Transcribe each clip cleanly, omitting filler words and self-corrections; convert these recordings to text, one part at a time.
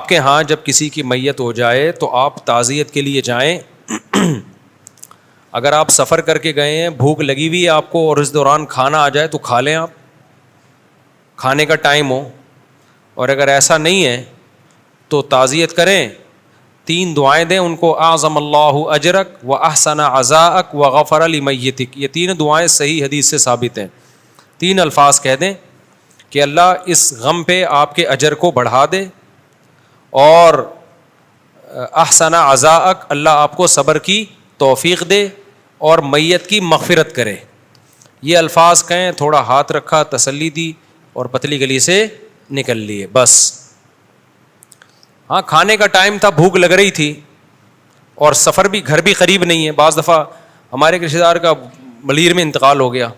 آپ کے ہاں جب کسی کی میت ہو جائے تو آپ تعزیت کے لیے جائیں. اگر آپ سفر کر کے گئے ہیں, بھوک لگی ہوئی ہے آپ کو, اور اس دوران کھانا آ جائے تو کھا لیں, آپ کھانے کا ٹائم ہو. اور اگر ایسا نہیں ہے تو تعزیت کریں, 3 دعائیں دیں ان کو, اعظم اللہ اجرک و احسن عزاءک و غفر لمیتک. یہ 3 دعائیں صحیح حدیث سے ثابت ہیں. 3 الفاظ کہہ دیں کہ اللہ اس غم پہ آپ کے اجر کو بڑھا دے, اور احسن عزاءک, اللہ آپ کو صبر کی توفیق دے, اور میت کی مغفرت کرے. یہ الفاظ کہیں, تھوڑا ہاتھ رکھا, تسلی دی, اور پتلی گلی سے نکل لیے بس. ہاں کھانے کا ٹائم تھا, بھوک لگ رہی تھی, اور سفر بھی, گھر بھی قریب نہیں ہے. بعض دفعہ ہمارے ایک رشتے دار کا ملیر میں انتقال ہو گیا,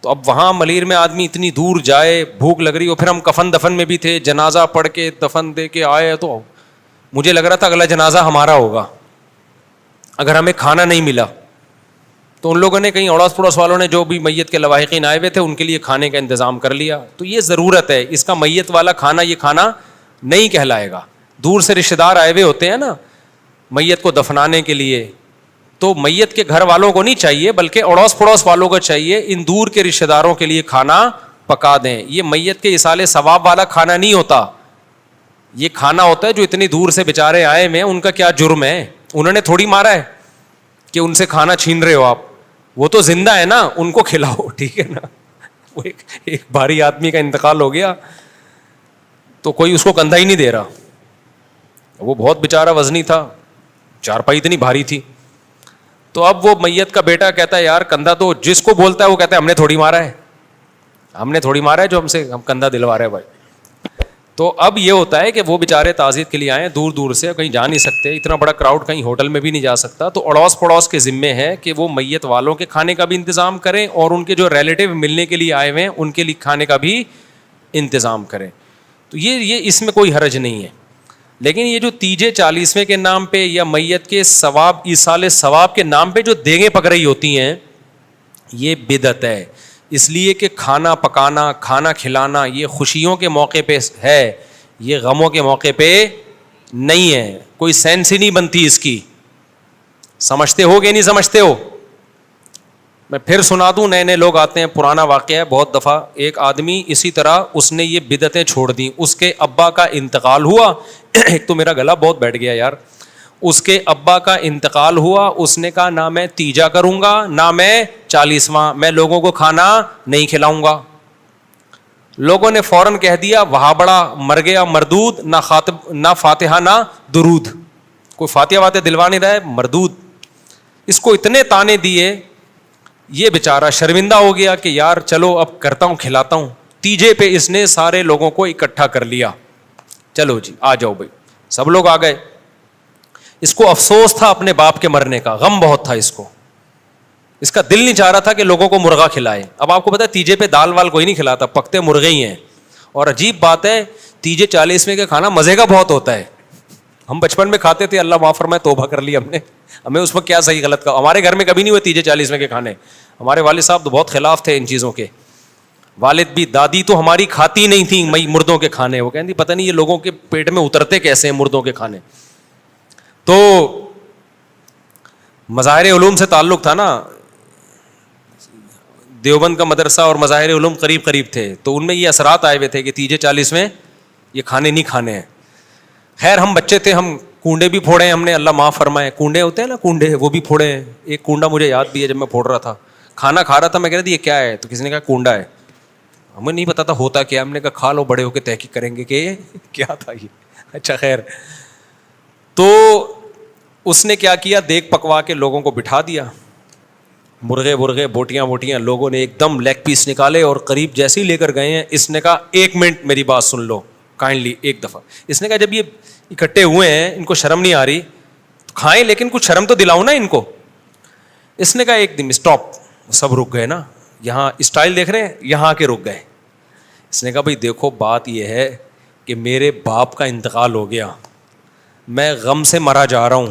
تو اب وہاں ملیر میں آدمی اتنی دور جائے, بھوک لگ رہی ہو, پھر ہم کفن دفن میں بھی تھے, جنازہ پڑھ کے دفن دے کے آئے, تو مجھے لگ رہا تھا اگلا جنازہ ہمارا ہوگا اگر ہمیں کھانا نہیں ملا. تو ان لوگوں نے, کہیں اڑوس پڑوس والوں نے, جو بھی میت کے لواحقین آئے ہوئے تھے, ان کے لیے کھانے کا انتظام کر لیا. تو یہ ضرورت ہے, اس کا میت والا کھانا, یہ کھانا نہیں کہلائے گا. دور سے رشتے دار آئے ہوئے ہوتے ہیں نا میت کو دفنانے کے لیے, تو میت کے گھر والوں کو نہیں چاہیے, بلکہ اڑوس پڑوس والوں کو چاہیے ان دور کے رشتے داروں کے لیے کھانا پکا دیں. یہ میت کے ایصال ثواب والا کھانا نہیں ہوتا, یہ کھانا ہوتا ہے جو اتنی دور سے بیچارے آئے ہیں, ان کا کیا جرم ہے, انہوں نے تھوڑی مارا ہے کہ ان سے کھانا چھین رہے ہو آپ. وہ تو زندہ ہے نا, ان کو کھلاؤ, ٹھیک ہے نا. وہ ایک بھاری آدمی کا انتقال ہو گیا تو کوئی اس کو کندھا ہی نہیں دے رہا, وہ بہت بیچارہ وزنی تھا, چارپائی اتنی بھاری تھی. تو اب وہ میت کا بیٹا کہتا ہے یار کندھا, تو جس کو بولتا ہے وہ کہتا ہے ہم نے تھوڑی مارا ہے, ہم نے تھوڑی مارا ہے جو ہم کندھا دلوا رہے ہیں بھائی. تو اب یہ ہوتا ہے کہ وہ بیچارے تعزیت کے لیے آئے دور دور سے, کہیں جا نہیں سکتے, اتنا بڑا کراؤڈ کہیں ہوٹل میں بھی نہیں جا سکتا. تو اڑوس پڑوس کے ذمے ہے کہ وہ میت والوں کے کھانے کا بھی انتظام کریں, اور ان کے جو ریلیٹیو ملنے کے لیے آئے ہوئے ہیں ان کے لیے کھانے کا بھی انتظام کریں. تو یہ اس میں کوئی حرج نہیں ہے. لیکن یہ جو تیجے 40ویں کے نام پہ یا میت کے ثواب, ایصال ثواب کے نام پہ جو دیگیں پک رہی ہوتی ہیں, یہ بدعت ہے. اس لیے کہ کھانا پکانا, کھانا کھلانا یہ خوشیوں کے موقع پہ ہے, یہ غموں کے موقع پہ نہیں ہے. کوئی سینس ہی نہیں بنتی اس کی. سمجھتے ہو کہ نہیں سمجھتے ہو؟ میں پھر سنا دوں, نئے نئے لوگ آتے ہیں, پرانا واقعہ ہے. بہت دفعہ ایک آدمی اسی طرح اس نے یہ بدعتیں چھوڑ دیں. اس کے ابا کا انتقال ہوا, ایک تو میرا گلا بہت بیٹھ گیا یار, اس کے ابا کا انتقال ہوا, اس نے کہا نہ میں تیجا کروں گا نہ میں 40واں, میں لوگوں کو کھانا نہیں کھلاؤں گا. لوگوں نے فوراً کہہ دیا وہاں بڑا مر گیا مردود, نہ فاتحہ نہ درود, کوئی فاتحہ واتحہ دلوا نہیں رہا ہے, مردود. اس کو اتنے تانے دیے, یہ بیچارہ شرمندہ ہو گیا کہ یار چلو اب کرتا ہوں, کھلاتا ہوں. تیجے پہ اس نے سارے لوگوں کو اکٹھا کر لیا, چلو جی آ جاؤ بھائی. سب لوگ آ گئے. اس کو افسوس تھا اپنے باپ کے مرنے کا, غم بہت تھا اس کو, اس کا دل نہیں چاہ رہا تھا کہ لوگوں کو مرغا کھلائے. اب آپ کو پتا ہے تیجے پہ دال وال کوئی نہیں کھلاتا, پکتے مرغے ہی ہیں. اور عجیب بات ہے, تیجے 40ویں کا کھانا مزے کا بہت ہوتا ہے. ہم بچپن میں کھاتے تھے, اللہ معاف فرمائے, توبہ کر لی ہم نے, ہمیں اس وقت کیا صحیح غلط کا. ہمارے گھر میں کبھی نہیں ہوئے تیجے 40ویں کے کھانے. ہمارے والد صاحب تو بہت خلاف تھے ان چیزوں کے, والد بھی, دادی تو ہماری کھاتی نہیں تھی مردوں کے کھانے. وہ کہتی پتہ نہیں یہ لوگوں کے پیٹ میں اترتے کیسے ہیں مردوں کے کھانے. تو مظاہر علوم سے تعلق تھا نا, دیوبند کا مدرسہ اور مظاہر علوم قریب قریب تھے, تو ان میں یہ اثرات آئے ہوئے تھے کہ تیجے 40ویں یہ کھانے نہیں کھانے ہیں. خیر ہم بچے تھے, ہم کنڈے بھی پھوڑے ہیں ہم نے, اللہ معاف فرمائے. کنڈے ہوتے ہیں نا کنڈے, وہ بھی پھوڑے ہیں. ایک کنڈا مجھے یاد بھی ہے, جب میں پھوڑ رہا تھا, کھانا کھا رہا تھا, میں کہہ رہا تھا یہ کیا ہے, تو کسی نے کہا کنڈا ہے. ہمیں نہیں پتا تھا ہوتا کیا, ہم نے کہا کھا لو, بڑے ہو کے تحقیق کریں گے کہ کیا تھا یہ. اچھا خیر, تو اس نے کیا کیا, دیگ پکوا کے لوگوں کو بٹھا دیا, مرغے ورغے بوٹیاں ووٹیاں, لوگوں نے ایک دم لیگ پیس نکالے اور قریب جیسے ہی لے کر گئے ہیں. اس نے کہا 1 منٹ میری بات سن لو کائنڈلی ایک دفعہ. اس نے کہا جب یہ اکٹھے ہوئے ہیں, ان کو شرم نہیں آ رہی, تو کھائیں لیکن کچھ شرم تو دلاؤ نا ان کو. اس نے کہا ایک دم اسٹاپ. سب رک گئے نا, یہاں اسٹائل دیکھ رہے ہیں, یہاں آ کے رک گئے. اس نے کہا بھائی دیکھو بات یہ ہے کہ میرے باپ کا انتقال ہو گیا, میں غم سے مرا جا رہا ہوں,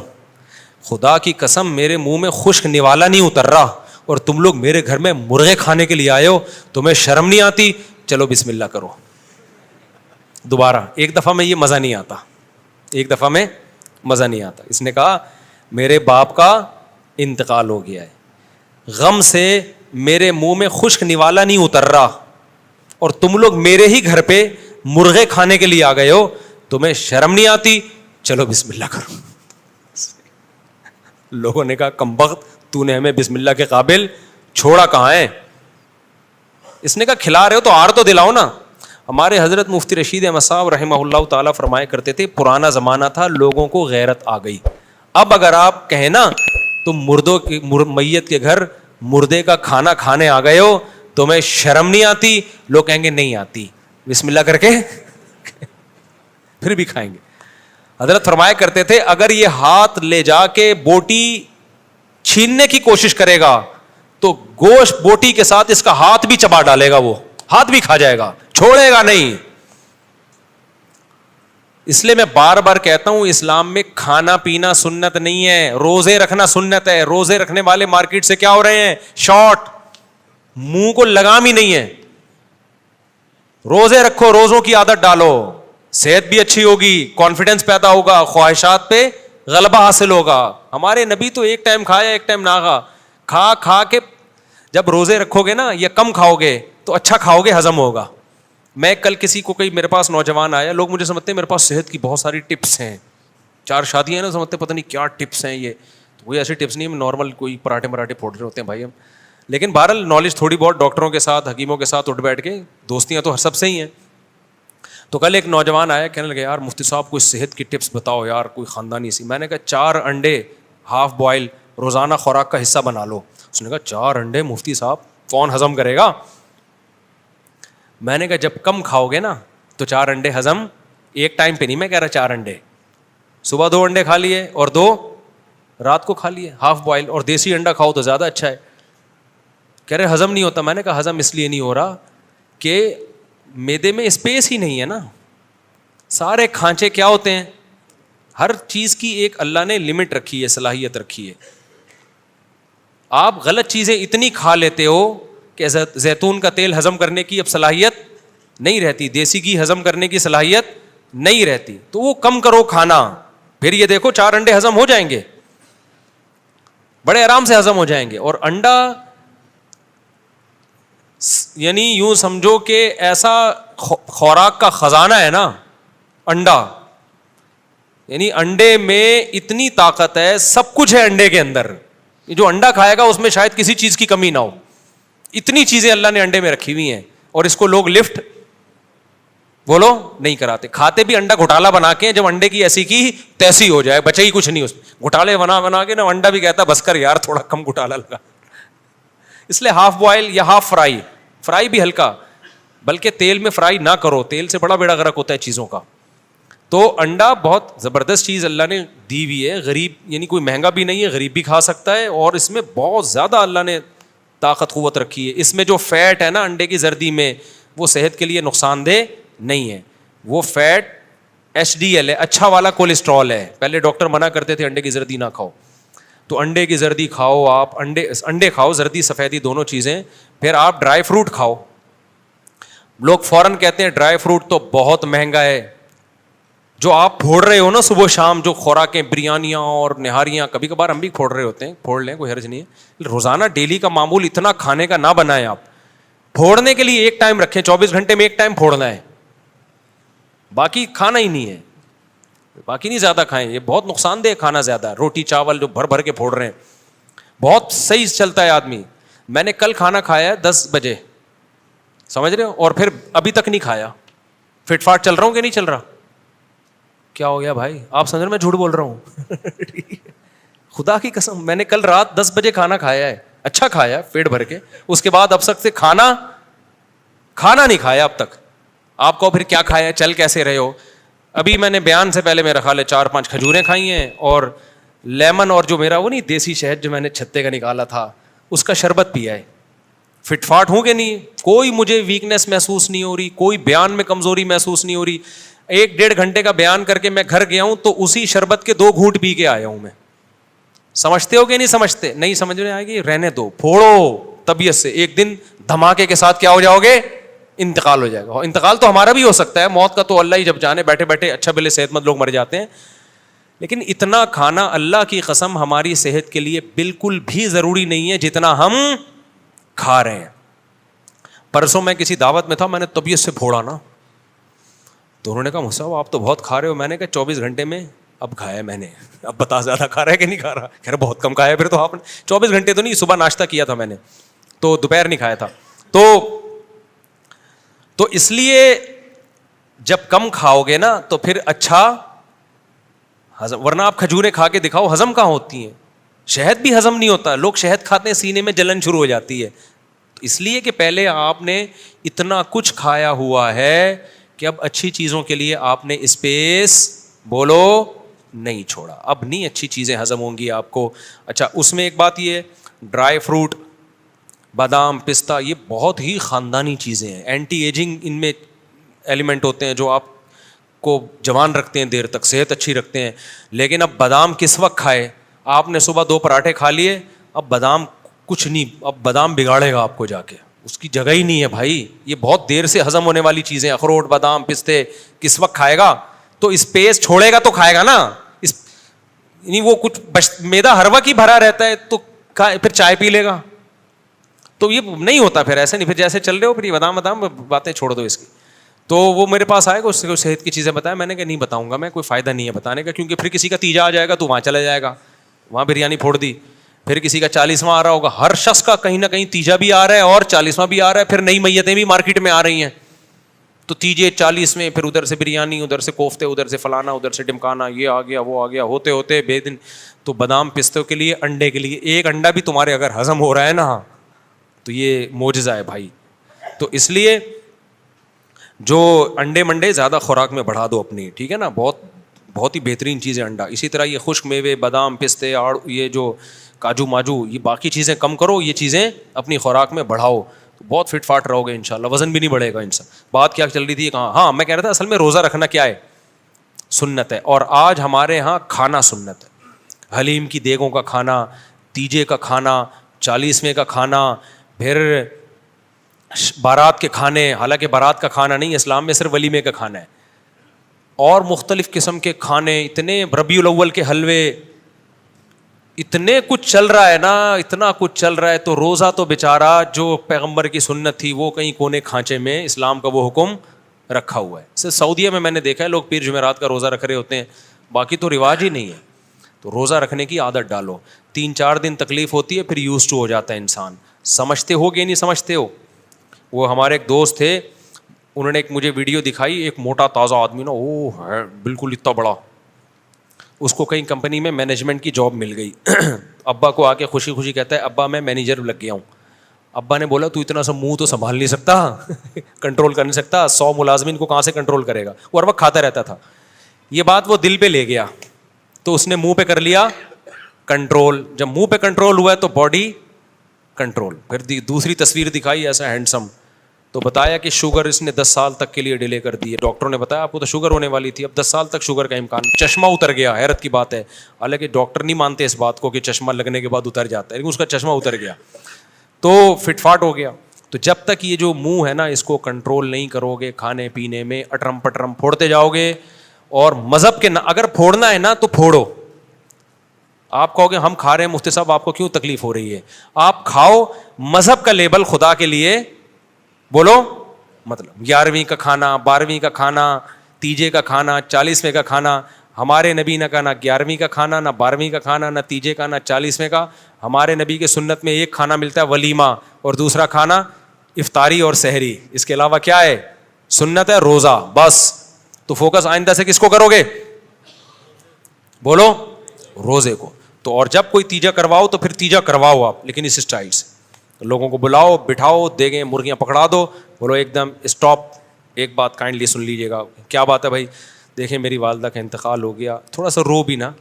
خدا کی قسم میرے منہ میں خشک نوالا نہیں اتر رہا, اور تم لوگ میرے گھر میں مرغے کھانے کے لیے آئے ہو, تمہیں شرم نہیں آتی, چلو بسم اللہ کرو. دوبارہ ایک دفعہ میں یہ مزہ نہیں آتا, ایک دفعہ میں مزہ نہیں آتا. اس نے کہا میرے باپ کا انتقال ہو گیا ہے, غم سے میرے منہ میں خشک نوالا نہیں اتر رہا, اور تم لوگ میرے ہی گھر پہ مرغے کھانے کے لیے آ گئے ہو, تمہیں شرم نہیں آتی؟ چلو بسم اللہ کرو. لوگوں نے کہا کمبخت, تو نے ہمیں بسم اللہ کے قابل چھوڑا کہاں ہے؟ اس نے کہا کھلا رہے ہو تو آر تو دلاؤ نا. ہمارے حضرت مفتی رشید احمد صاحب رحمہ اللہ تعالیٰ فرمایا کرتے تھے پرانا زمانہ تھا, لوگوں کو غیرت آ گئی. اب اگر آپ کہیں نا تم مردوں کی میت کے گھر مردے کا کھانا کھانے آ گئے ہو, تمہیں شرم نہیں آتی؟ لوگ کہیں گے نہیں آتی, بسم اللہ کر کے پھر بھی کھائیں گے. حضرت فرمایا کرتے تھے اگر یہ ہاتھ لے جا کے بوٹی چھیننے کی کوشش کرے گا تو گوشت بوٹی کے ساتھ اس کا ہاتھ بھی چبا ڈالے گا, وہ ہاتھ بھی کھا جائے گا, چھوڑے گا نہیں. اس لیے میں بار بار کہتا ہوں اسلام میں کھانا پینا سنت نہیں ہے, روزے رکھنا سنت ہے. روزے رکھنے والے مارکیٹ سے کیا ہو رہے ہیں؟ شارٹ, منہ کو لگام ہی نہیں ہے. روزے رکھو, روزوں کی عادت ڈالو, صحت بھی اچھی ہوگی, کانفیڈنس پیدا ہوگا, خواہشات پہ غلبہ حاصل ہوگا. ہمارے نبی تو ایک ٹائم کھایا ایک ٹائم نہ کھا کھا کے جب روزے رکھو گے نا یا کم کھاؤ گے تو اچھا کھاؤ گے, ہضم ہوگا. میں کل کسی کو میرے پاس نوجوان آیا, لوگ مجھے سمجھتے ہیں میرے پاس صحت کی بہت ساری ٹپس ہیں, 4 شادیاں ہیں نا, سمجھتے پتہ نہیں کیا ٹپس ہیں یہ. تو کوئی ایسی ٹپس نہیں, ہم نارمل کوئی پراٹھے پھوڑ رہے ہوتے ہیں بھائی ہم, لیکن بہرحال نالج تھوڑی بہت ڈاکٹروں کے ساتھ حکیموں کے ساتھ اٹھ بیٹھ کے, دوستیاں تو سب سے ہی ہیں. تو کل ایک نوجوان آیا, کہنے لگے یار مفتی صاحب کوئی صحت کی ٹپس بتاؤ یار, کوئی خاندانی سی. میں نے کہا 4 انڈے ہاف بوائل روزانہ خوراک کا حصہ بنا لو. اس نے کہا 4 انڈے مفتی صاحب کون ہضم کرے گا؟ میں نے کہا جب کم کھاؤ گے نا تو 4 انڈے ہضم, ایک ٹائم پہ نہیں میں کہہ رہا 4 انڈے, صبح 2 انڈے کھا لیے اور 2 رات کو کھا لیے ہاف بوائل, اور دیسی انڈا کھاؤ تو زیادہ اچھا ہے. کہہ رہے ہضم نہیں ہوتا. میں نے کہا ہضم اس لیے نہیں ہو رہا کہ میدے میں اسپیس ہی نہیں ہے نا. سارے کھانچے کیا ہوتے ہیں, ہر چیز کی ایک اللہ نے لمٹ رکھی ہے, صلاحیت رکھی ہے. آپ غلط چیزیں اتنی کھا لیتے ہو کہ زیتون کا تیل ہضم کرنے کی اب صلاحیت نہیں رہتی, دیسی گھی ہضم کرنے کی صلاحیت نہیں رہتی. تو وہ کم کرو کھانا, پھر یہ دیکھو 4 انڈے ہضم ہو جائیں گے, بڑے آرام سے ہضم ہو جائیں گے. اور انڈا یعنی یوں سمجھو کہ ایسا خوراک کا خزانہ ہے نا انڈا, یعنی انڈے میں اتنی طاقت ہے, سب کچھ ہے انڈے کے اندر. جو انڈا کھائے گا اس میں شاید کسی چیز کی کمی نہ ہو, اتنی چیزیں اللہ نے انڈے میں رکھی ہوئی ہیں. اور اس کو لوگ لفٹ بولو نہیں کراتے, کھاتے بھی انڈا گھوٹالا بنا کے, جب انڈے کی ایسی کی تیسی ہو جائے, بچے ہی کچھ نہیں اس میں, گھوٹالے بنا کے نا انڈا بھی کہتا بس کر یار تھوڑا کم گھوٹالا لگا. اس لیے ہاف بوائل یا ہاف فرائی بھی ہلکا, بلکہ تیل میں فرائی نہ کرو, تیل سے بڑا بیڑا غرق ہوتا ہے چیزوں کا. تو انڈا بہت زبردست چیز اللہ نے دی ہوئی ہے, غریب یعنی کوئی مہنگا بھی نہیں ہے, غریب بھی کھا سکتا ہے, اور اس میں بہت زیادہ اللہ نے طاقت قوت رکھی ہے. اس میں جو فیٹ ہے نا انڈے کی زردی میں, وہ صحت کے لیے نقصان دہ نہیں ہے. وہ فیٹ HDL ہے, اچھا والا کولیسٹرول ہے. پہلے ڈاکٹر منع کرتے تھے انڈے کی زردی نہ کھاؤ, تو انڈے کی زردی کھاؤ آپ, انڈے کھاؤ, زردی سفیدی دونوں چیزیں. پھر آپ ڈرائی فروٹ کھاؤ. لوگ فوراً کہتے ہیں ڈرائی فروٹ تو بہت مہنگا ہے. جو آپ پھوڑ رہے ہو نا صبح شام, جو خوراکیں بریانیاں اور نہاریاں, کبھی کبھار ہم بھی پھوڑ رہے ہوتے ہیں, پھوڑ لیں کوئی حرج نہیں ہے, روزانہ ڈیلی کا معمول اتنا کھانے کا نہ بنائیں. آپ پھوڑنے کے لیے ایک ٹائم رکھیں, 24 گھنٹے میں ایک ٹائم پھوڑنا ہے, باقی کھانا ہی نہیں ہے. باقی نہیں زیادہ کھائیں, یہ بہت نقصان دہ کھانا زیادہ. روٹی چاول جو بھر بھر کے پھوڑ رہے ہیں, بہت صحیح چلتا ہے آدمی. میں نے کل کھانا کھایا ہے 10 بجے, سمجھ رہے ہو, اور پھر ابھی تک نہیں کھایا. فٹ فاٹ چل رہا ہوں کہ نہیں چل رہا؟ کیا ہو گیا بھائی, آپ سمجھ رہے میں جھوٹ بول رہا ہوں؟ خدا کی قسم, میں نے کل رات 10 بجے کھانا کھایا ہے, اچھا کھایا پیٹ بھر کے. اس کے بعد اب تک سے کھانا نہیں کھایا اب تک. آپ کو پھر کیا کھایا, چل کیسے رہے ہو؟ ابھی میں نے بیان سے پہلے میرا خیال ہے 4-5 کھجوریں کھائی ہیں, اور لیمن, اور جو میرا وہ نہیں دیسی شہد جو میں نے چھتے کا نکالا تھا اس کا شربت پیا ہے. فٹ فاٹ ہوں کہ نہیں, کوئی مجھے ویکنیس محسوس نہیں ہو رہی, کوئی بیان میں کمزوری محسوس نہیں ہو رہی. 1-1.5 گھنٹے کا بیان کر کے میں گھر گیا ہوں تو اسی شربت کے 2 گھونٹ پی کے آیا ہوں میں. سمجھتے ہو کہ نہیں سمجھتے؟ نہیں سمجھ میں آئے گی, رہنے دو, پھوڑو طبیعت سے. ایک دن دھماکے کے ساتھ کیا ہو جاؤ گے, انتقال ہو جائے گا. انتقال تو ہمارا بھی ہو سکتا ہے, موت کا تو اللہ ہی جب جانے, بیٹھے بیٹھے اچھا بھلے صحت مند لوگ مر جاتے ہیں, لیکن اتنا کھانا اللہ کی قسم ہماری صحت کے لیے بالکل بھی ضروری نہیں ہے جتنا ہم کھا رہے ہیں. پرسوں میں کسی دعوت میں تھا, میں نے طبیعت سے پھوڑا نا, تو انہوں نے کہا مصعب آپ تو بہت کھا رہے ہو. میں نے کہا 24 گھنٹے میں اب کھایا میں نے, اب بتا زیادہ کھا رہا ہے کہ نہیں کھا رہا. کہہ رہے بہت کم کھایا. پھر تو آپ نے 24 گھنٹے تو نہیں, صبح ناشتہ کیا تھا میں نے, تو دوپہر نہیں کھایا تھا. تو اس لیے جب کم کھاؤ گے نا تو پھر اچھا ہضم, ورنہ آپ کھجوریں کھا کے دکھاؤ ہضم کہاں ہوتی ہیں, شہد بھی ہضم نہیں ہوتا. لوگ شہد کھاتے ہیں سینے میں جلن شروع ہو جاتی ہے. اس لیے کہ پہلے آپ نے اتنا کچھ کھایا ہوا ہے کہ اب اچھی چیزوں کے لیے آپ نے اسپیس بولو نہیں چھوڑا. اب نہیں اچھی چیزیں ہضم ہوں گی آپ کو. اچھا اس میں ایک بات یہ, ڈرائی فروٹ, بادام, پستہ, یہ بہت ہی خاندانی چیزیں ہیں. اینٹی ایجنگ ان میں ایلیمنٹ ہوتے ہیں جو آپ کو جوان رکھتے ہیں, دیر تک صحت اچھی رکھتے ہیں. لیکن اب بادام کس وقت کھائے؟ آپ نے صبح 2 پراٹھے کھا لیے, اب بادام کچھ نہیں, اب بادام بگاڑے گا آپ کو جا کے, اس کی جگہ ہی نہیں ہے بھائی. یہ بہت دیر سے ہضم ہونے والی چیزیں, اخروٹ, بادام, پستے کس وقت کھائے گا؟ تو اسپیس چھوڑے گا تو کھائے گا نا. نہیں وہ کچھ میدا ہر وقت ہی بھرا رہتا ہے تو پھر چائے پی لے گا, تو یہ نہیں ہوتا پھر ایسے نہیں. پھر جیسے چل رہے ہو پھر یہ بادام باتیں چھوڑ دو اس کی. تو وہ میرے پاس آئے گا, اس کو صحت کی چیزیں بتایا. میں نے کہا نہیں بتاؤں گا میں, کوئی فائدہ نہیں ہے بتانے کا, کیونکہ پھر کسی کا تیجا آ جائے گا تو وہاں چلا جائے گا, وہاں بریانی پھوڑ دی. پھر کسی کا 40واں آ رہا ہوگا. ہر شخص کا کہیں نہ کہیں تیجا بھی آ رہا ہے اور 40واں بھی آ رہا ہے. پھر نئی میتیں بھی مارکیٹ میں آ رہی ہیں, تو تیجے 40 میں پھر ادھر سے بریانی, ادھر سے کوفتے, ادھر سے فلانا, ادھر سے ڈمکانا, یہ آ گیا وہ آ گیا, ہوتے ہوتے بے دن. تو بادام پستوں کے لیے, انڈے کے لیے, ایک انڈا بھی تمہارے اگر ہضم ہو رہا ہے نا تو یہ معجزہ ہے بھائی. تو اس لیے جو انڈے منڈے زیادہ خوراک میں بڑھا دو اپنی, ٹھیک ہے نا, بہت ہی بہترین چیز ہے انڈا. اسی طرح یہ خشک میوے, بادام, پستے, اور یہ جو کاجو ماجو, یہ باقی چیزیں کم کرو, یہ چیزیں اپنی خوراک میں بڑھاؤ, تو بہت فٹ فاٹ رہو گے انشاءاللہ. وزن بھی نہیں بڑھے گا انسان. بات کیا چل رہی تھی کہاں؟ ہاں میں کہہ رہا تھا اصل میں روزہ رکھنا کیا ہے؟ سنت ہے. اور آج ہمارے یہاں کھانا سنت ہے. حلیم کی دیگوں کا کھانا, تیجے کا کھانا, 40ویں کا کھانا, پھر بارات کے کھانے, حالانکہ بارات کا کھانا نہیں, اسلام میں صرف ولیمے کا کھانا ہے, اور مختلف قسم کے کھانے, اتنے ربیع الاول کے حلوے, اتنے کچھ چل رہا ہے نا, اتنا کچھ چل رہا ہے. تو روزہ تو بیچارہ جو پیغمبر کی سنت تھی وہ کہیں کونے کھانچے میں اسلام کا وہ حکم رکھا ہوا ہے. صرف سعودیہ میں نے دیکھا ہے لوگ پیر جمعرات کا روزہ رکھ رہے ہوتے ہیں, باقی تو رواج ہی نہیں ہے. تو روزہ رکھنے کی عادت ڈالو. 3-4 دن تکلیف ہوتی ہے, پھر یوز ٹو ہو جاتا ہے انسان. سمجھتے ہو کہ نہیں سمجھتے ہو؟ وہ ہمارے ایک دوست تھے, انہوں نے ایک مجھے ویڈیو دکھائی, ایک موٹا تازہ آدمی نا, وہ ہے بالکل اتنا بڑا, اس کو کہیں کمپنی میں مینجمنٹ کی جاب مل گئی. ابا کو آ کے خوشی خوشی کہتا ہے ابا میں مینیجر لگ گیا ہوں. ابا نے بولا تو اتنا سا منہ تو سنبھال نہیں سکتا, کنٹرول کر نہیں سکتا, 100 ملازمین کو کہاں سے کنٹرول کرے گا. وہ ہر وقت کھاتا رہتا تھا. یہ بات وہ دل پہ لے گیا, تو اس نے منہ پہ کر لیا کنٹرول. جب منہ پہ کنٹرول ہوا ہے تو باڈی کنٹرول. پھر دوسری تصویر دکھائی ایسا ہینڈسم, تو بتایا کہ شوگر اس نے 10 سال تک کے لیے ڈیلے کر دی ہے. ڈاکٹروں نے بتایا آپ کو تو شوگر ہونے والی تھی, اب 10 سال تک شوگر کا امکان. چشمہ اتر گیا, حیرت کی بات ہے. حالانکہ ڈاکٹر نہیں مانتے اس بات کو کہ چشمہ لگنے کے بعد اتر جاتا ہے, لیکن اس کا چشمہ اتر گیا, تو فٹ فاٹ ہو گیا. تو جب تک یہ جو منہ ہے نا اس کو کنٹرول نہیں کرو گے, کھانے پینے میں اٹرم پٹرم پھوڑتے جاؤ گے. اور مذہب کے اگر پھوڑنا ہے نا تو پھوڑو. آپ کہو گے ہم کھا رہے ہیں مفتی صاحب, آپ کو کیوں تکلیف ہو رہی ہے؟ آپ کھاؤ, مذہب کا لیبل خدا کے لیے بولو. مطلب 11ویں کا کھانا, 12ویں کا کھانا, تیجے کا کھانا, 40ویں کا کھانا. ہمارے نبی نے کہا نہ 11ویں کا کھانا, نہ 12ویں کا کھانا, نہ تیجے کا, نہ 40ویں کا. ہمارے نبی کے سنت میں ایک کھانا ملتا ہے ولیمہ, اور دوسرا کھانا افطاری اور سحری. اس کے علاوہ کیا ہے؟ سنت ہے روزہ, بس. تو فوکس آئندہ سے کس کو کرو گے؟ بولو, روزے کو. تو اور جب کوئی تیجا کرواؤ تو پھر تیجا کرواؤ آپ, لیکن اس اسٹائل سے. لوگوں کو بلاؤ, بٹھاؤ, دیگیں مرغیاں پکڑا دو, بولو ایک دم اسٹاپ, ایک بات کائنڈلی سن لیجیے گا. کیا بات ہے بھائی؟ دیکھیں میری والدہ کا انتقال ہو گیا, تھوڑا سا رو بھی نا,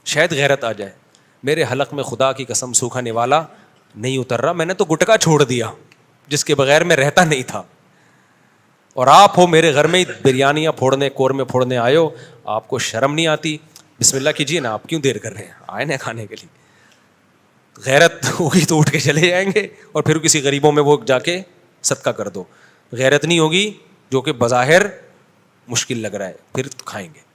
شاید غیرت آ جائے. میرے حلق میں خدا کی قسم سوکھا نوالا نہیں اتر رہا, میں نے تو گٹکا چھوڑ دیا جس کے بغیر میں رہتا نہیں تھا, اور آپ ہو میرے گھر میں بریانیاں پھوڑنے, قورمے پھوڑنے آئے ہو, آپ کو شرم نہیں آتی؟ بسم اللہ کیجیے نا, آپ کیوں دیر کر رہے ہیں, آئے نا کھانے کے لیے. غیرت ہوگی تو اٹھ کے چلے جائیں گے, اور پھر کسی غریبوں میں وہ جا کے صدقہ کر دو. غیرت نہیں ہوگی جو کہ بظاہر مشکل لگ رہا ہے، پھر کھائیں گے.